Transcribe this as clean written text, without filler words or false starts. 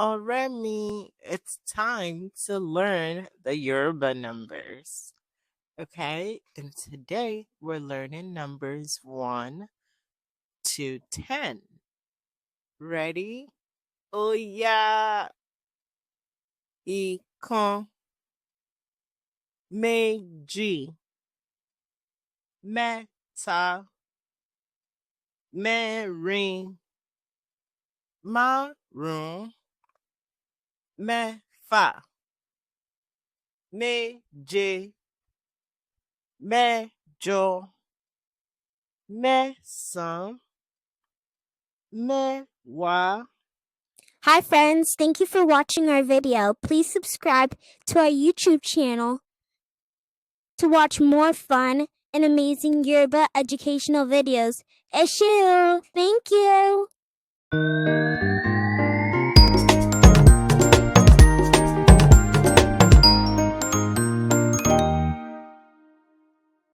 Already, it's time to learn the Yoruba numbers. Okay, and today we're learning numbers 1 to 10. Ready? Oh yeah, ìkan, méjì, mẹ́ta, mẹ́rin, márùn-ún, mẹ́fà, méje, mẹ́jọ, mẹ́sàn-án, mẹ́wàá. Hi friends, thank you for watching our video. Please subscribe to our YouTube channel to watch more fun and amazing Yoruba educational videos. Eshu! Thank you!